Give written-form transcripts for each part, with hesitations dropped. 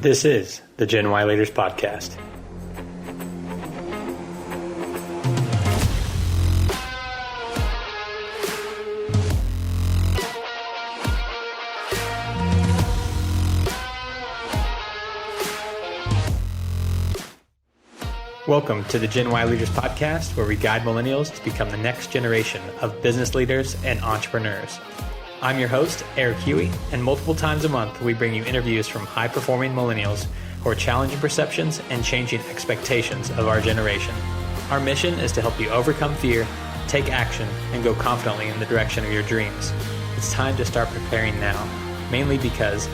This is the Gen Y Leaders Podcast. Welcome to the Gen Y Leaders Podcast, where we guide millennials to become the next generation of business leaders and entrepreneurs. I'm your host, Eric Huey, and multiple times a month, we bring you interviews from high-performing millennials who are challenging perceptions and changing expectations of our generation. Our mission is to help you overcome fear, take action, and go confidently in the direction of your dreams. It's time to start preparing now, mainly because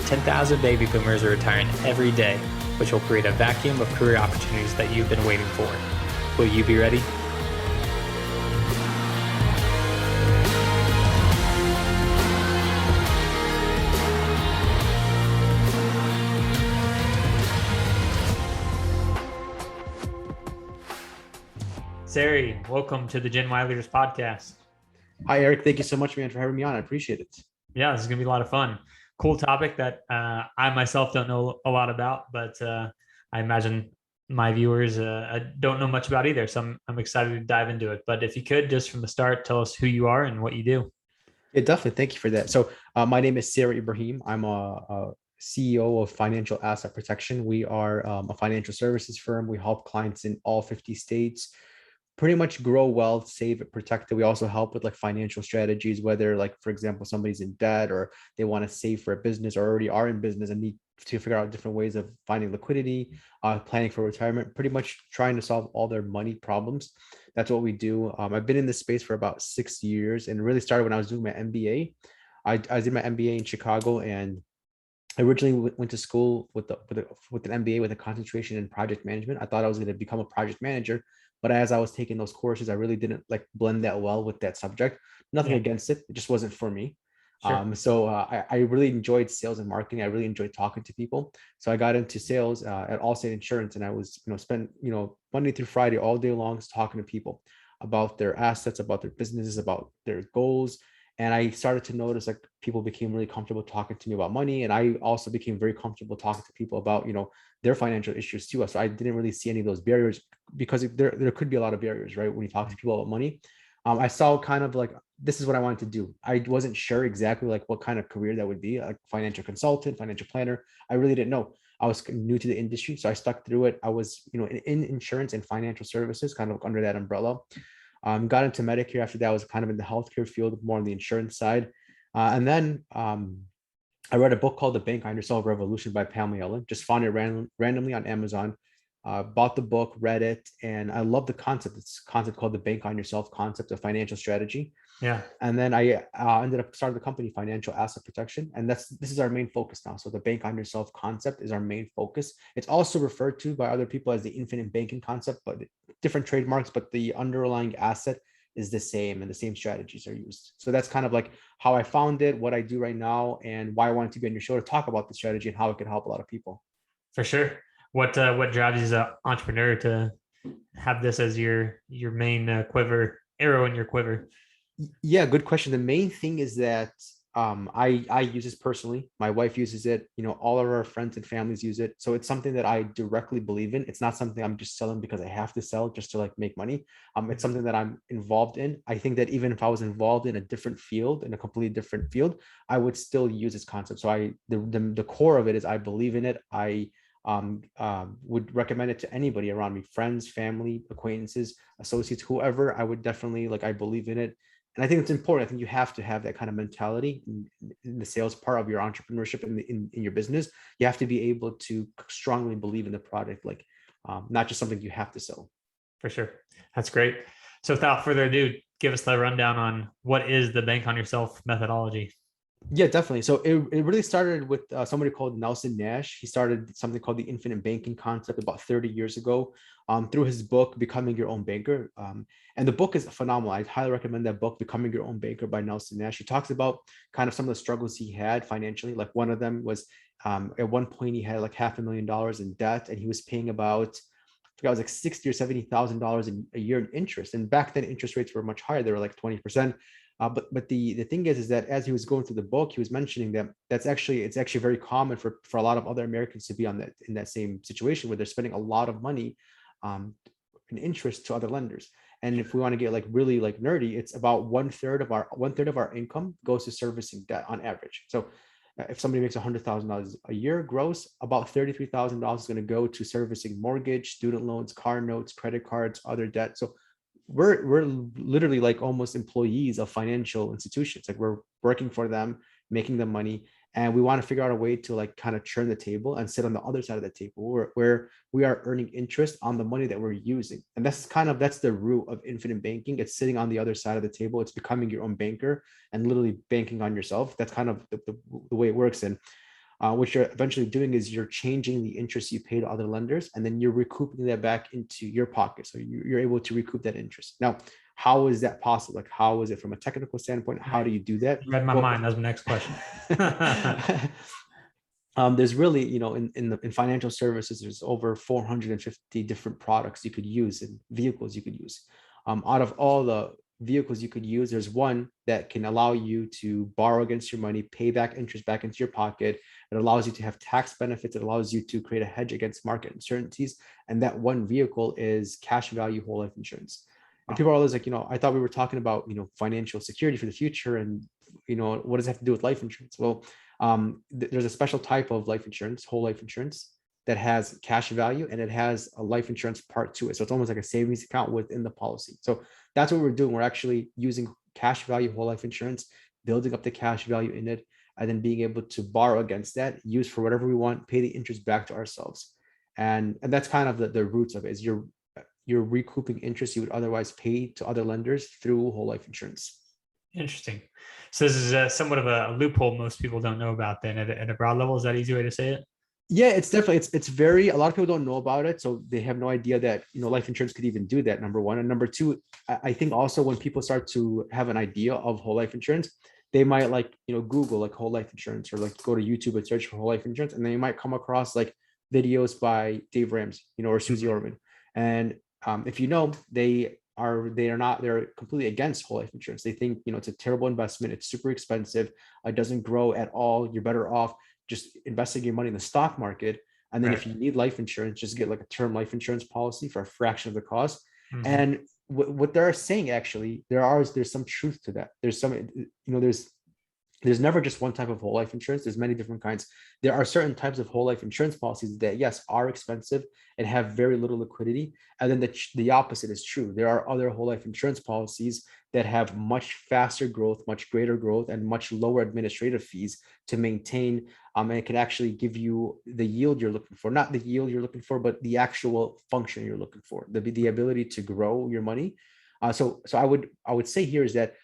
10,000 baby boomers are retiring every day, which will create a vacuum of career opportunities that you've been waiting for. Will you be ready? Sarry, welcome to the Gen Y Leaders Podcast. Hi, Eric. Thank you so much, man, for having me on. I appreciate it. Yeah, this is going to be a lot of fun. Cool topic that I myself don't know a lot about, but I imagine my viewers don't know much about either. So I'm excited to dive into it. But if you could, just from the start, tell us who you are and what you do. Yeah, definitely. Thank you for that. So my name is Sarry Ibrahim. I'm a CEO of Financial Asset Protection. We are a financial services firm. We help clients in all 50 states pretty much grow wealth, save it, protect it. We also help with like financial strategies, whether like, for example, somebody's in debt or they want to save for a business or already are in business and need to figure out different ways of finding liquidity, planning for retirement, pretty much trying to solve all their money problems. That's what we do. I've been in this space for about 6 years and really started when I was doing my MBA. I did my MBA in Chicago, and I originally went to school with an MBA with a concentration in project management. I thought I was going to become a project manager, but as I was taking those courses, I really didn't like blend that well with that subject. Nothing against it; it just wasn't for me. Sure. I really enjoyed sales and marketing. I really enjoyed talking to people. So I got into sales at Allstate Insurance, and I was spent Monday through Friday all day long talking to people about their assets, about their businesses, about their goals. And I started to notice like people became really comfortable talking to me about money. And I also became very comfortable talking to people about, their financial issues too. So I didn't really see any of those barriers because there could be a lot of barriers, right? When you talk to people about money, I saw kind of like, this is what I wanted to do. I wasn't sure exactly like what kind of career that would be, like financial consultant, financial planner. I really didn't know. I was new to the industry, so I stuck through it. I was, in insurance and financial services, kind of under that umbrella. Got into Medicare after that. I was kind of in the healthcare field, more on the insurance side. And then I read a book called The Bank on Yourself Revolution by Pamela Yellen. Just found it randomly on Amazon. Bought the book, read it, and I love the concept. It's a concept called the bank on yourself concept of financial strategy. Yeah. And then I ended up starting the company Financial Asset Protection, and this is our main focus now. So the bank on yourself concept is our main focus. It's also referred to by other people as the infinite banking concept, but different trademarks, but the underlying asset is the same, and the same strategies are used. So that's kind of like how I found it, what I do right now, and why I wanted to be on your show to talk about the strategy and how it can help a lot of people. For sure. What drives you as an entrepreneur to have this as your main arrow in your quiver? Yeah, good question. The main thing is that I use this personally. My wife uses it. All of our friends and families use it. So it's something that I directly believe in. It's not something I'm just selling because I have to sell just to like make money. It's something that I'm involved in. I think that even if I was involved in a different field, in a completely different field, I would still use this concept. So the core of it is I believe in it. I would recommend it to anybody around me, friends, family, acquaintances, associates, whoever. I would definitely I believe in it. And I think it's important. I think you have to have that kind of mentality in the sales part of your entrepreneurship in your business. You have to be able to strongly believe in the product, not just something you have to sell. For sure. That's great. So without further ado, give us the rundown on what is the bank on yourself methodology. Yeah, definitely. So it really started with somebody called Nelson Nash. He started something called the infinite banking concept about 30 years ago through his book, Becoming Your Own Banker. And the book is phenomenal. I highly recommend that book, Becoming Your Own Banker by Nelson Nash. He talks about kind of some of the struggles he had financially. Like one of them was at one point he had like $500,000 in debt, and he was paying about, I forgot, it was like $60,000 or $70,000 a year in interest. And back then interest rates were much higher. They were like 20%. But the thing is that as he was going through the book, he was mentioning that it's actually very common for a lot of other Americans to be in that same situation where they're spending a lot of money in interest to other lenders. And if we want to get like really like nerdy, it's about one third of our income goes to servicing debt on average. So if somebody makes $100,000 a year gross, about $33,000 is going to go to servicing mortgage, student loans, car notes, credit cards, other debt. So we're literally like almost employees of financial institutions. Like we're working for them, making them money, and we want to figure out a way to like kind of churn the table and sit on the other side of the table where we are earning interest on the money that we're using. And that's the root of infinite banking. It's sitting on the other side of the table. It's becoming your own banker and literally banking on yourself. That's kind of the way it works. And what you're eventually doing is you're changing the interest you pay to other lenders, and then you're recouping that back into your pocket. So you're able to recoup that interest. Now, how is that possible? Like, how is it from a technical standpoint? How do you do that? You read my mind. That's my next question. There's really, in financial services, there's over 450 different products you could use and vehicles you could use. Out of all the vehicles you could use, there's one that can allow you to borrow against your money, pay back interest back into your pocket. It allows you to have tax benefits. It allows you to create a hedge against market uncertainties. And that one vehicle is cash value whole life insurance. And people are always like, I thought we were talking about, financial security for the future. And, what does it have to do with life insurance? Well, there's a special type of life insurance, whole life insurance, that has cash value, and it has a life insurance part to it. So it's almost like a savings account within the policy. So that's what we're doing. We're actually using cash value whole life insurance, building up the cash value in it, and then being able to borrow against that, use for whatever we want, pay the interest back to ourselves. And that's kind of the roots of it, is you're recouping interest you would otherwise pay to other lenders through whole life insurance. Interesting. So this is somewhat of a loophole most people don't know about then at a broad level. Is that an easy way to say it? Yeah, it's definitely, it's very, a lot of people don't know about it. So they have no idea that, life insurance could even do that, number one. And number two, I think also when people start to have an idea of whole life insurance, they might Google like whole life insurance, or like go to YouTube and search for whole life insurance. And they might come across like videos by Dave Ramsey, or Susie Orman. And if they're completely against whole life insurance. They think, it's a terrible investment. It's super expensive. It doesn't grow at all. You're better off just investing your money in the stock market. And then if you need life insurance, just get like a term life insurance policy for a fraction of the cost. Mm-hmm. And what they're saying, actually, there's some truth to that. There's never just one type of whole life insurance. There's many different kinds. There are certain types of whole life insurance policies that, yes, are expensive and have very little liquidity. And then the opposite is true. There are other whole life insurance policies that have much faster growth, much greater growth, and much lower administrative fees to maintain. And it can actually give you the yield you're looking for, not the yield you're looking for, but the actual function you're looking for, the ability to grow your money. So I would say here is that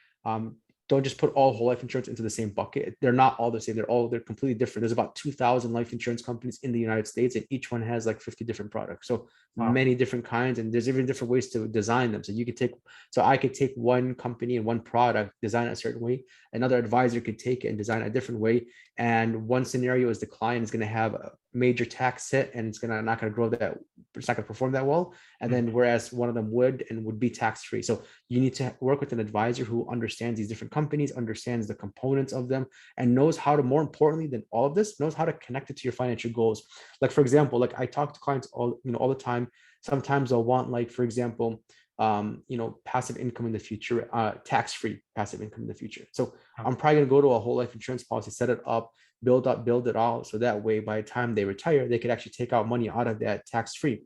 don't just put all whole life insurance into the same bucket. They're not all the same. They're completely different. There's about 2,000 life insurance companies in the United States, and each one has like 50 different products. So many different kinds, and there's even different ways to design them. So I could take one company and one product, design it a certain way. Another advisor could take it and design it a different way. And one scenario is the client is going to have a major tax hit, and it's not going to grow that, it's not going to perform that well. And then whereas one of them would be tax-free. So you need to work with an advisor who understands these different companies, understands the components of them, and knows how to, more importantly than all of this, knows how to connect it to your financial goals. Like, for example, like I talk to clients all the time. Sometimes they'll want, like, for example, passive income in the future, tax-free passive income in the future. So I'm probably going to go to a whole life insurance policy, set it up, build it out. So that way, by the time they retire, they could actually take out money out of that tax-free.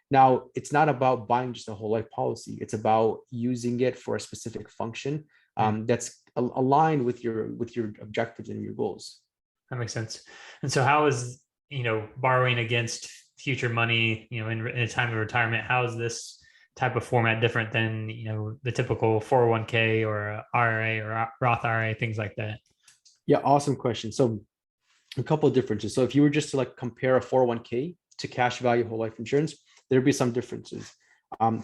Now, it's not about buying just a whole life policy. It's about using it for a specific function that's aligned with your objectives and your goals. That makes sense. And so how is, borrowing against future money, in a time of retirement, how is this type of format different than, the typical 401k or IRA or Roth IRA, things like that? Yeah, awesome question. So a couple of differences. So if you were just to like compare a 401k to cash value whole life insurance, there'd be some differences.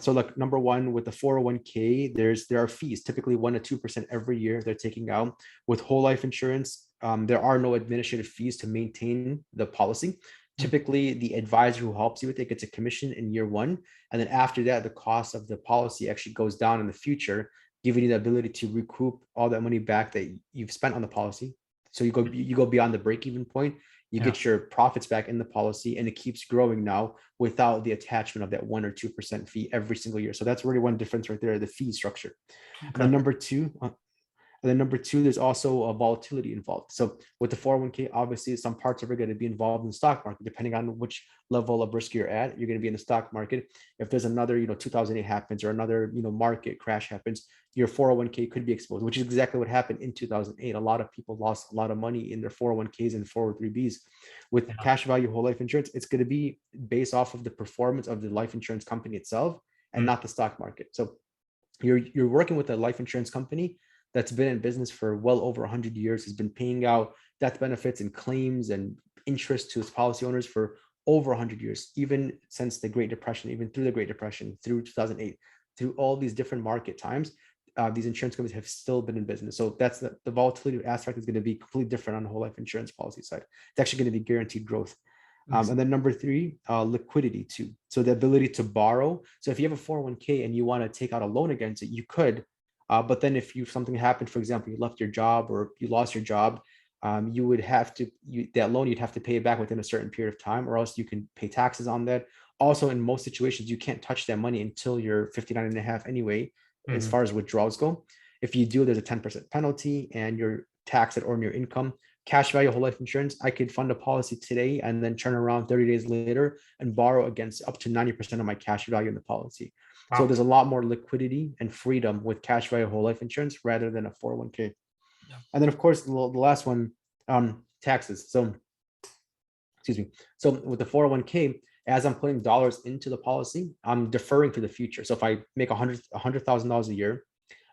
So like number one, with the 401k, there are fees, typically 1% to 2% every year they're taking out. With whole life insurance, there are no administrative fees to maintain the policy. Typically, the advisor who helps you with it gets a commission in year one. And then after that, the cost of the policy actually goes down in the future giving you the ability to recoup all that money back that you've spent on the policy. So you go beyond the break-even point, you Yeah. get your profits back in the policy, and it keeps growing now without the attachment of that 1 or 2% fee every single year. So that's really one difference right there, the fee structure. And then Okay. number two, there's also a volatility involved. So with the 401k, obviously some parts of it are going to be involved in the stock market, depending on which level of risk you're at. You're going to be in the stock market. If there's another, 2008 happens or another, market crash happens, your 401k could be exposed, which is exactly what happened in 2008. A lot of people lost a lot of money in their 401ks and 403bs. With Yeah. cash value whole life insurance, it's going to be based off of the performance of the life insurance company itself and not the stock market. So you're working with a life insurance company that's been in business for well over 100 years, has been paying out death benefits and claims and interest to its policy owners for over 100 years, even since the Great Depression, even through the Great Depression, through 2008, through all these different market times. These insurance companies have still been in business. So that's the volatility aspect is going to be completely different on the whole life insurance policy side. It's actually going to be guaranteed growth. And then number three, liquidity too. So the ability to borrow. So if you have a 401k and you want to take out a loan against it, you could. But then if something happened, for example, you left your job or you lost your job, you would have to, that loan, you'd have to pay it back within a certain period of time, or else you can pay taxes on that. Also, in most situations, you can't touch that money until you're 59 and a half anyway, as far as withdrawals go. If you do, there's a 10% penalty and you're taxed at ordinary income. Cash value whole life insurance, I could fund a policy today and then turn around 30 days later and borrow against up to 90% of my cash value in the policy. Wow. So there's a lot more liquidity and freedom with cash value whole life insurance rather than a 401k. Yeah. And then of course, the last one, taxes. So, excuse me. So with the 401k, as I'm putting dollars into the policy, I'm deferring to the future. So if I make $100,000 a year,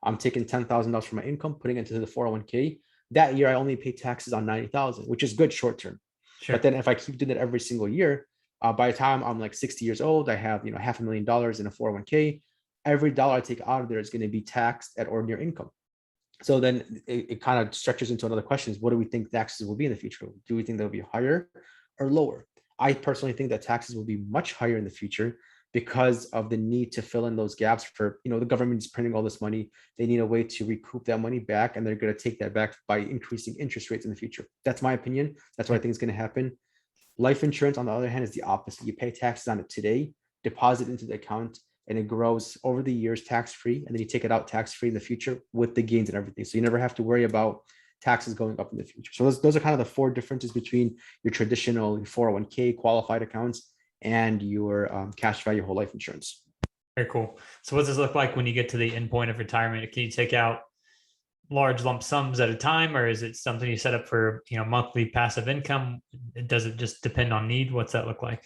I'm taking $10,000 from my income, putting it into the 401k. That year, I only pay taxes on 90,000, which is good short term. Sure. But then if I keep doing that every single year, by the time I'm like 60 years old, I have $500,000 in a 401k. Every dollar I take out of there is going to be taxed at ordinary income. So then it kind of stretches into another question: is what do we think taxes will be in the future? Do we think they'll be higher or lower? I personally think that taxes will be much higher in the future because of the need to fill in those gaps for, the government is printing all this money. They need a way to recoup that money back, and they're going to take that back by increasing interest rates in the future. That's my opinion. That's what I think is going to happen. Life insurance, on the other hand, is the opposite. You pay taxes on it today, deposit into the account, and it grows over the years tax-free, and then you take it out tax-free in the future with the gains and everything. So you never have to worry about taxes going up in the future. So those are kind of the four differences between your traditional 401k qualified accounts and your cash value whole life insurance. Very cool. So what does this look like when you get to the end point of retirement? Can you take out large lump sums at a time, or is it something you set up for, monthly passive income? Does it just depend on need? What's that look like?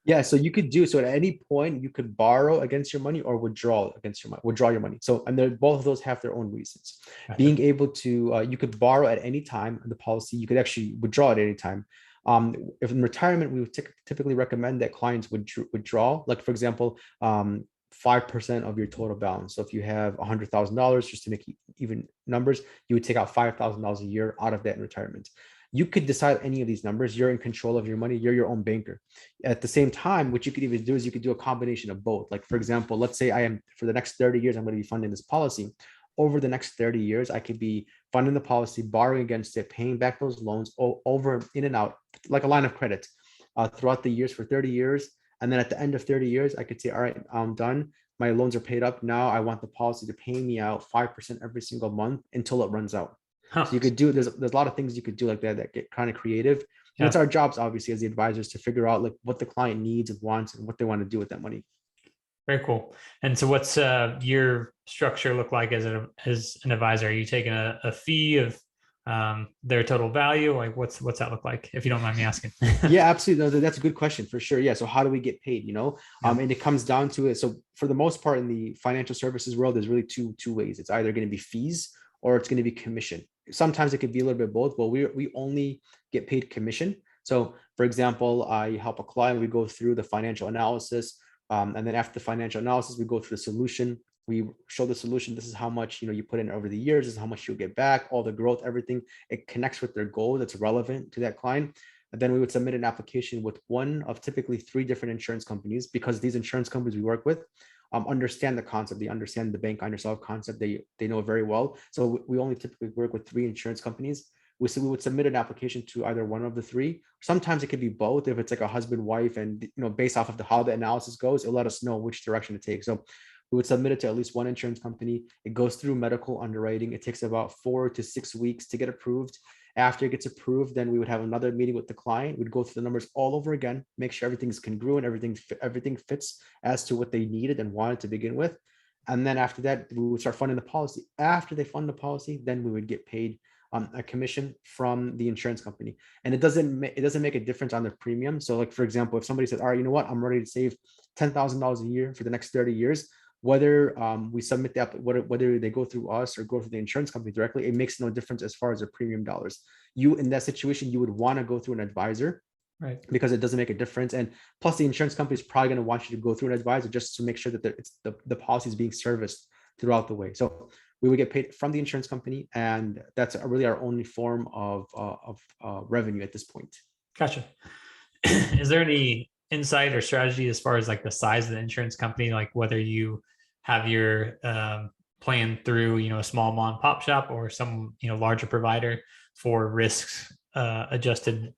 Yeah, so you could do so at any point. You could borrow against your money or withdraw against your money, withdraw your money. So, and both of those have their own reasons. Gotcha. Being able to, you could borrow at any time in the policy. You could actually withdraw at any time. If in retirement, we would typically recommend that clients would withdraw, like for example, 5% of your total balance. So if you have $100,000, just to make even numbers, you would take out $5,000 a year out of that in retirement. You could decide any of these numbers. You're in control of your money. You're your own banker. At the same time, what you could even do is you could do a combination of both. Like for example, let's say for the next 30 years, I'm going to be funding this policy. Over the next 30 years, I could be funding the policy, borrowing against it, paying back those loans over in and out, like a line of credit throughout the years for 30 years. And then at the end of 30 years, I could say, all right, I'm done. My loans are paid up. Now I want the policy to pay me out 5% every single month until it runs out. Huh. So you could do, there's a lot of things you could do like that get kind of creative. And it's our jobs, obviously, as the advisors to figure out like what the client needs and wants and what they want to do with that money. Very cool. And so what's your structure look like as an advisor? Are you taking a fee of their total value? Like what's that look like, if you don't mind me asking? Yeah, absolutely. No, that's a good question for sure. Yeah. So how do we get paid, and it comes down to it. So for the most part in the financial services world, there's really two ways. It's either going to be fees or it's going to be commission. Sometimes it could be a little bit both, but we only get paid commission. So for example, I help a client, we go through the financial analysis. And then after the financial analysis, we go through the solution. We show the solution. This is how much, you put in over the years. This is how much you'll get back, all the growth, everything. It connects with their goal that's relevant to that client. And then we would submit an application with one of typically 3 different insurance companies, because these insurance companies we work with understand the concept. They understand the bank on yourself concept. They know very well. So we only typically work with 3 insurance companies. We would submit an application to either one of the 3. Sometimes it could be both if it's like a husband, wife, and based off of how the analysis goes, it'll let us know which direction to take. So we would submit it to at least one insurance company. It goes through medical underwriting. It takes about 4 to 6 weeks to get approved. After it gets approved, then we would have another meeting with the client. We'd go through the numbers all over again, make sure everything's congruent, everything fits as to what they needed and wanted to begin with. And then after that, we would start funding the policy. After they fund the policy, then we would get paid a commission from the insurance company. And it doesn't make a difference on the premium. So like, for example, if somebody says, all right, you know what, I'm ready to save $10,000 a year for the next 30 years, whether we submit that, whether they go through us or go through the insurance company directly, it makes no difference as far as their premium dollars. You, in that situation, you would want to go through an advisor, right? Because it doesn't make a difference. And plus the insurance company is probably going to want you to go through an advisor just to make sure that the policy is being serviced throughout the way. So we would get paid from the insurance company, and that's really our only form of revenue at this point. Gotcha. Is there any insight or strategy as far as like the size of the insurance company, like whether you have your plan through, a small mom and pop shop or some, larger provider for risks adjusted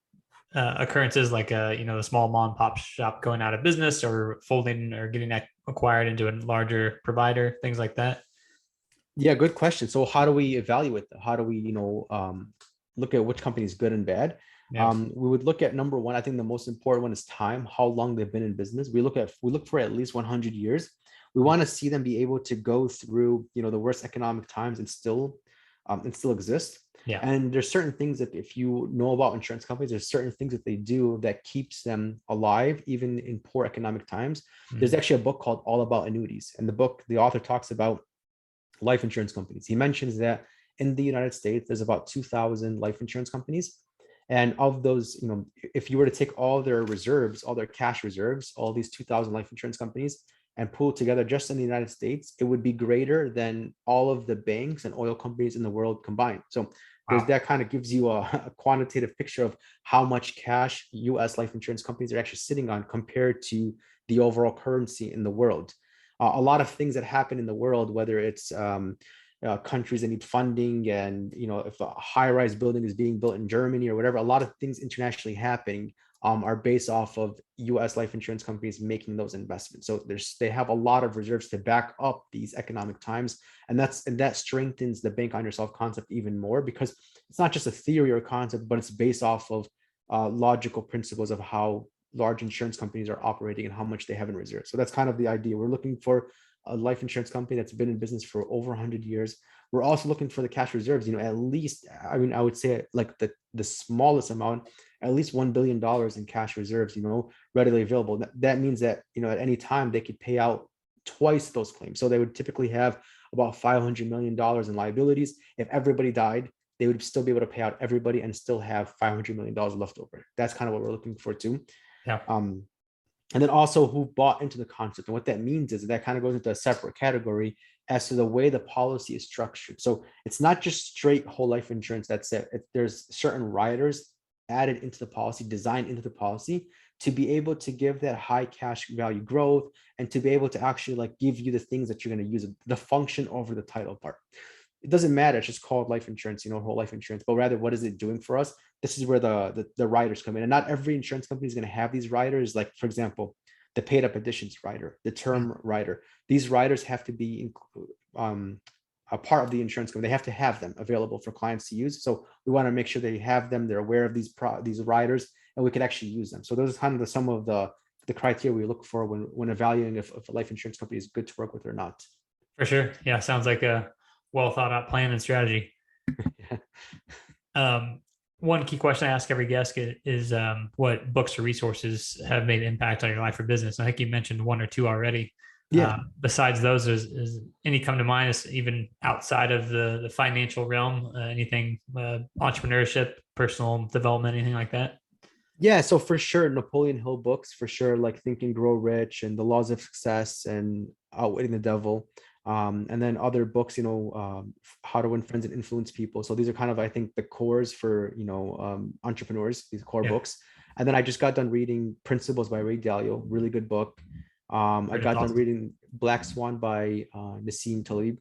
occurrences, like the small mom and pop shop going out of business or folding or getting acquired into a larger provider, things like that? Yeah, good question. So how do we evaluate that? How do we, look at which company is good and bad? Yeah. We would look at number one. I think the most important one is time, how long they've been in business. We look for at least 100 years. We want to see them be able to go through, the worst economic times and still exist. Yeah. And there's certain things that, if you know about insurance companies, there's certain things that they do that keeps them alive, even in poor economic times. Mm-hmm. There's actually a book called All About Annuities. And the author talks about life insurance companies. He mentions that in the United States, there's about 2,000 life insurance companies. And of those, if you were to take all their reserves, all their cash reserves, all these 2,000 life insurance companies and pull together just in the United States, it would be greater than all of the banks and oil companies in the world combined. So that kind of gives you a quantitative picture of how much cash US life insurance companies are actually sitting on compared to the overall currency in the world. A lot of things that happen in the world, whether it's countries that need funding, and if a high-rise building is being built in Germany or whatever, a lot of things internationally happening are based off of US life insurance companies making those investments. So they have a lot of reserves to back up these economic times, and that strengthens the bank on yourself concept even more, because it's not just a theory or concept, but it's based off of logical principles of how large insurance companies are operating and how much they have in reserve. So that's kind of the idea. We're looking for a life insurance company that's been in business for over 100 years. We're also looking for the cash reserves, at least, I would say like the smallest amount, at least $1 billion in cash reserves, readily available. That means that, at any time they could pay out twice those claims. So they would typically have about $500 million in liabilities. If everybody died, they would still be able to pay out everybody and still have $500 million left over. That's kind of what we're looking for too. Yeah. And then also who bought into the concept. And what that means is that kind of goes into a separate category as to the way the policy is structured. So it's not just straight whole life insurance. That's it. There's certain riders added into the policy, designed into the policy to be able to give that high cash value growth and to be able to actually like give you the things that you're going to use, the function over the title part. It doesn't matter. It's just called life insurance, whole life insurance, but rather what is it doing for us? This is where the riders come in. And not every insurance company is going to have these riders. Like, for example, the paid up additions rider, the term rider. These riders have to be a part of the insurance company. They have to have them available for clients to use. So we want to make sure they have them. They're aware of these riders, and we can actually use them. So those are kind of some of the criteria we look for when evaluating if a life insurance company is good to work with or not. For sure. Yeah. Sounds like a well thought out plan and strategy. One key question I ask every guest is what books or resources have made an impact on your life or business? I think you mentioned one or two already. Yeah. Besides those, is any come to mind, is even outside of the financial realm, anything, entrepreneurship, personal development, anything like that? Yeah. So for sure, Napoleon Hill books, for sure, like Think and Grow Rich and The Laws of Success and Outwitting the Devil. And then other books, How to Win Friends and Influence People. So these are kind of, I think, the cores for, entrepreneurs, these core books. And then I just got done reading Principles by Ray Dalio, really good book. I got done awesome. reading Black Swan by Nassim Taleb.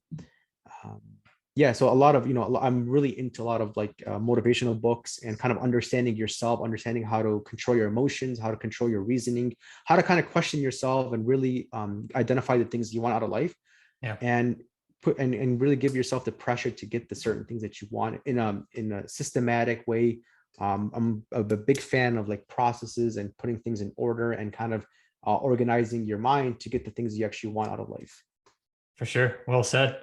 Yeah, so a lot of, I'm really into a lot of like motivational books and kind of understanding yourself, understanding how to control your emotions, how to control your reasoning, how to kind of question yourself and really identify the things you want out of life. Yeah. And put and really give yourself the pressure to get the certain things that you want in a systematic way. I'm a big fan of like processes and putting things in order and kind of organizing your mind to get the things you actually want out of life. For sure. Well said.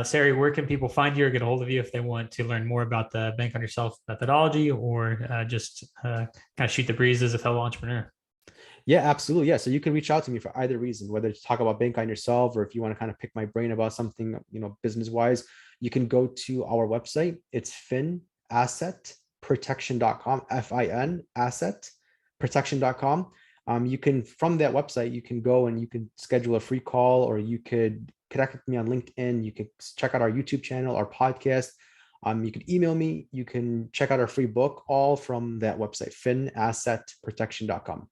Sarry, where can people find you or get a hold of you if they want to learn more about the Bank on Yourself methodology or just kind of shoot the breeze as a fellow entrepreneur? Yeah, absolutely. Yeah. So you can reach out to me for either reason, whether to talk about Bank on Yourself or if you want to kind of pick my brain about something, business wise, you can go to our website. It's finassetprotection.com, FIN asset protection.com. You can, from that website, you can go and you can schedule a free call, or you could connect with me on LinkedIn. You can check out our YouTube channel, our podcast. You can email me. You can check out our free book, all from that website, finassetprotection.com.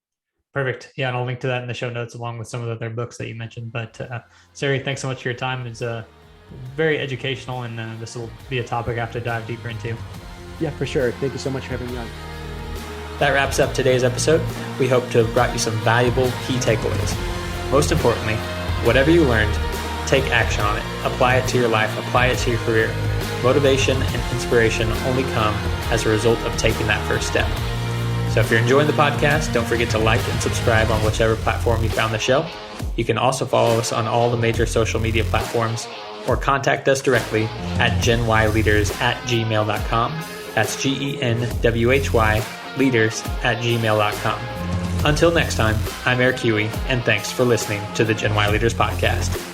Perfect. Yeah, and I'll link to that in the show notes along with some of the other books that you mentioned. But Sarry, thanks so much for your time. It's very educational, and this will be a topic I have to dive deeper into. Yeah, for sure. Thank you so much for having me on. That wraps up today's episode. We hope to have brought you some valuable key takeaways. Most importantly, whatever you learned, take action on it. Apply it to your life. Apply it to your career. Motivation and inspiration only come as a result of taking that first step. So if you're enjoying the podcast, don't forget to like and subscribe on whichever platform you found the show. You can also follow us on all the major social media platforms or contact us directly at genwhyleaders@gmail.com. That's GENWHY leaders@gmail.com. Until next time, I'm Eric Huey, and thanks for listening to the Gen Y Leaders Podcast.